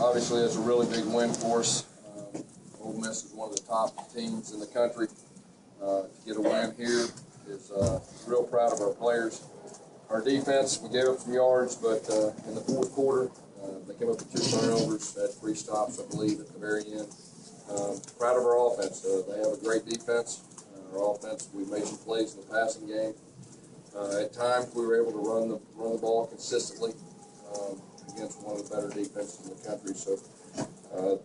Obviously, it's a really big win for us. Ole Miss is one of the top teams in the country. To get a win here is real proud of our players. Our defense, we gave up some yards, but in the fourth quarter, they came up with 2 turnovers, had 3 stops, I believe, at the very end. Proud of our offense. They have a great defense. Our offense, we made some plays in the passing game. At times, we were able to run the ball consistently against one of the better defenses in the country. So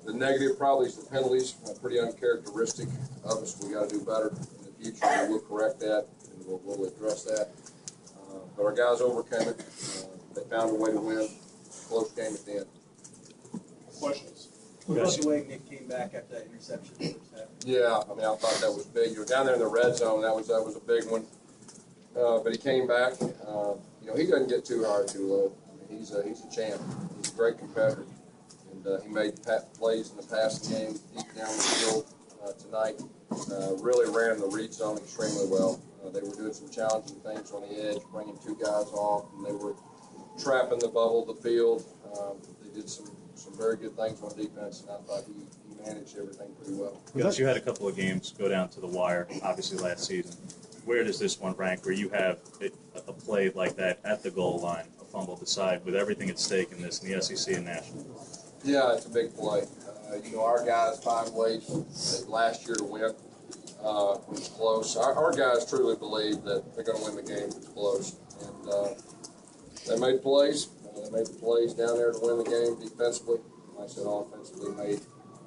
the negative probably is the penalties. Pretty uncharacteristic of us. We got to do better in the future. We'll correct that, and we'll address that. But our guys overcame it. They found a way to win. Close game at the end. Questions? What about the way Nick came back after that interception in the first half? Yeah, I mean, I thought that was big. You were down there in the red zone. That was a big one. But he came back. He doesn't get too high or too low. I mean, he's a champ. He's a great competitor, and he made plays in the passing game deep down the field tonight. Really ran the read zone extremely well. They were doing some challenging things on the edge, bringing 2 guys off, and they were trapping the bubble, the field. They did some very good things on defense, and I thought he managed everything pretty well. Gus, you had a couple of games go down to the wire, obviously last season. Where does this one rank, where you have a play like that at the goal line, a fumble decide, with everything at stake in this, in the SEC and national? Yeah, it's a big play. Our guys find ways last year to win. When it's close. Our guys truly believe that they're going to win the game if it's close. And they made plays. They made the plays down there to win the game defensively. Like I said, offensively made,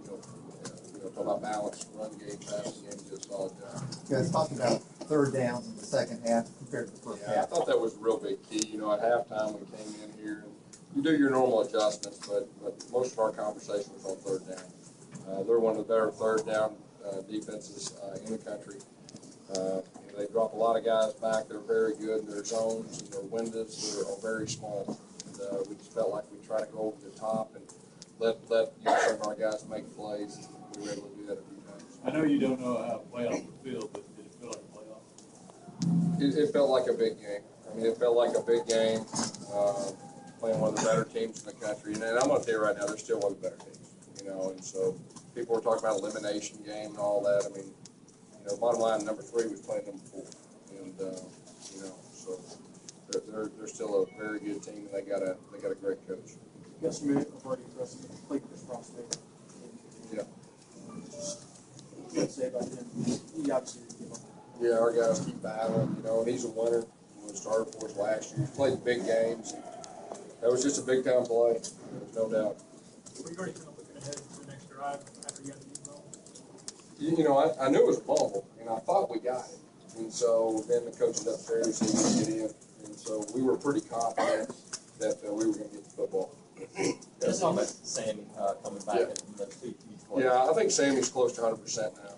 talk about balance, run game, passing game, did a solid job. You guys talked about 3rd downs in the second half compared to the first half. I thought that was a real big key. At halftime we came in here, and you do your normal adjustments, but most of our conversation was on 3rd down. They're one of the better 3rd down defenses in the country. They drop a lot of guys back. They're very good. Their zones and their windows are very small. And we just felt like we tried to go over the top and let some of our guys make plays. We were able to do that a few times. I know you don't know how playoff would feel, but did it feel like a playoff? It felt like a big game. I mean, it felt like a big game, playing one of the better teams in the country. And I'm going to tell you right now, they're still one of the better teams. And so people were talking about elimination game and all that. I mean, bottom line, number 3 was playing number 4, and so they're still a very good team, and they got a great coach. Gus Malzahn already addressed the plate this prospect. Yeah. What do you say about him? He obviously didn't give up. Yeah, our guys keep battling, and he's a winner. He started for us last year. He played big games. That was just a big time play. There's no doubt. Were you already kind of looking ahead to the next drive after you got the ball? I knew it was a fumble, and I thought we got it. And so then the coach was upstairs, he would get in. And so we were pretty confident that we were going to get the football. Just talking about Sammy coming back in the 2 plays. Yeah, I think Sammy's close to 100% now.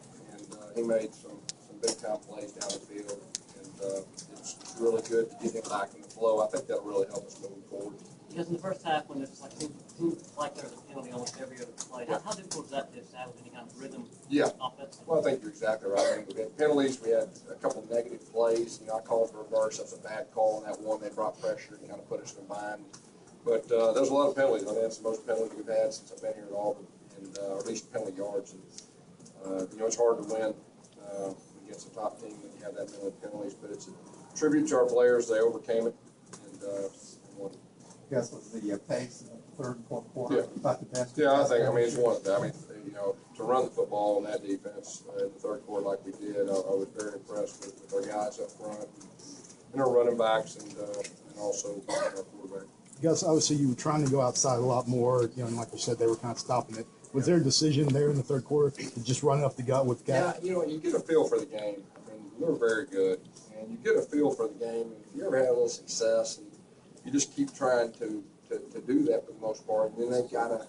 And he made some big-time plays down the field. And it's really good to get him back in the flow. I think that'll really help us moving forward. Because in the first half, when there's seems like there's a penalty almost every other play, how difficult is that to establish any kind of rhythm? Yeah. Offensively? Well, I think you're exactly right. I mean, we had penalties. We had a couple of negative plays. I called for a reverse. That was a bad call on that one. They brought pressure and kind of put us in a bind. But there's a lot of penalties. I mean, that's the most penalties we've had since I've been here at Auburn, and or at least penalty yards. And it's hard to win against a top team when you have that many penalties. But it's a tribute to our players. They overcame it and won. Guess was the pace in the 3rd and 4th quarter about the best? Yeah, I think. I mean, it's one of them. I mean, to run the football in that defense in the 3rd quarter like we did, I was very impressed with our guys up front and our running backs and also our quarterback. Gus, obviously you were trying to go outside a lot more, and like you said, they were kind of stopping it. Was there a decision there in the 3rd quarter to just run up the gut with Cat? Yeah, you get a feel for the game. I mean, we were very good, and you get a feel for the game. And if you ever have a little success, and you just keep trying to do that for the most part, and then they've got to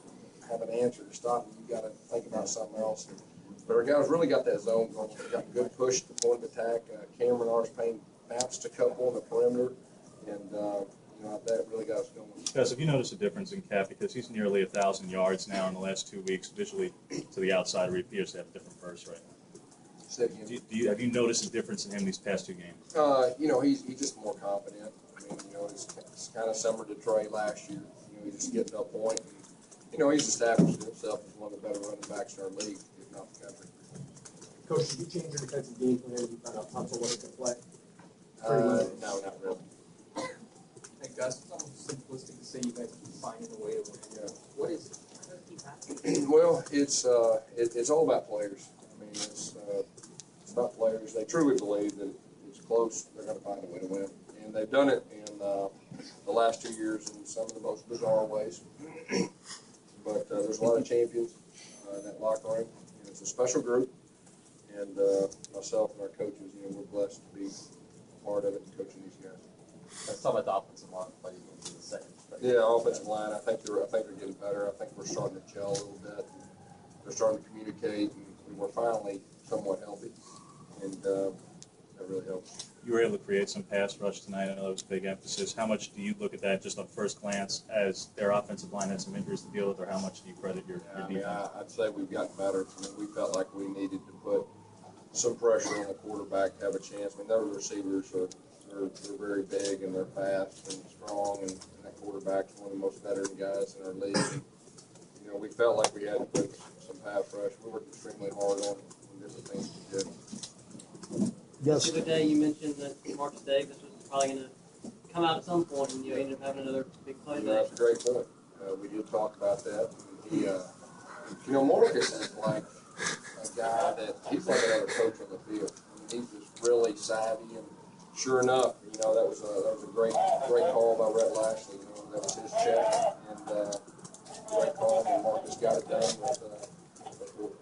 have an answer to stop you. You've got to think about something else. But our guys really got that zone going. They got a good push at the point of attack. Cameron Arspane bounced a couple on the perimeter, and that really got us going. Gus, have you noticed a difference in Cap, because he's nearly 1,000 yards now in the last 2 weeks? Visually, to the outsider, he appears to have a different burst right now. Have you noticed a difference in him these past 2 games? He's just more confident. I mean, it's kind of similar to Trey last year. He's just getting to a point. you know, he's established himself as one of the better running backs in our league, if not the country. Coach, did you change your defensive game plan when you found out Tunsil wasn't going to play? No, not really. Hey, Gus, it's almost simplistic to say you guys keep finding a way to win. Yeah. What is it? Well, it's all about players. I mean, it's about players. They truly believe that it's close. They're going to find a way to win, and they've done it in the last 2 years in some of the most bizarre ways. But there's a lot of champions in that locker room. And it's a special group, and myself and our coaches, you know, we're blessed to be a part of it and coaching these guys. Let's talk about the offensive line play into the second. Yeah, offensive line. I think they're getting better. I think we're starting to gel a little bit. They're starting to communicate, and we're finally somewhat healthy, and that really helps. You were able to create some pass rush tonight. I know that was a big emphasis. How much do you look at that just on first glance as their offensive line had some injuries to deal with, or how much do you credit your defense? I'd say we've gotten better. I mean, we felt like we needed to put some pressure on the quarterback to have a chance. I mean, their receivers they're very big and they're fast and strong, and that quarterback's one of the most veteran guys in our league. And, you know, we felt like we had to put some pass rush. We worked extremely hard on different things we did. Yes. The other day you mentioned that Marcus Davis was probably going to come out at some point, and you ended up having another big play You day. know, that's a great point. We did talk about that. He, you know, Marcus is like a guy that he's like another coach on the field. I mean, he's just really savvy, and sure enough, you know, that was a great call by Rhett Lashley. You know, that was his check, and great call, and Marcus got it done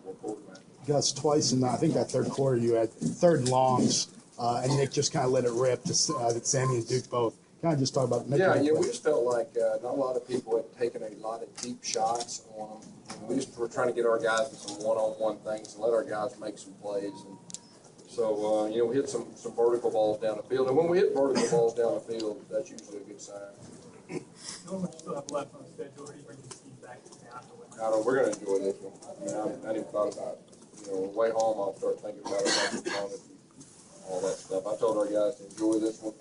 with quarterback. Gus, twice in I think that third quarter you had third and longs, and Nick just kind of let it rip to Sammy and Duke both. Kind of just talk about making Yeah, that you know, play. we just felt like not a lot of people had taken a lot of deep shots on them. And we just were trying to get our guys in some one-on-one things and let our guys make some plays. And so, you know, we hit some vertical balls down the field. And when we hit vertical balls down the field, that's usually a good sign. How much still have left on the schedule? Or do you bring the team back down to win? I don't know, we're going to enjoy this one. I mean, I hadn't even thought about it. You know, on the way home, I'll start thinking about it, and all that stuff. I told our guys to enjoy this one.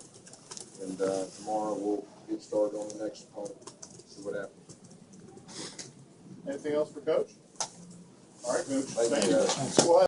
And tomorrow we'll get started on the next opponent, see what happens. Anything else for Coach? All right, Coach. Thank you, guys. Well,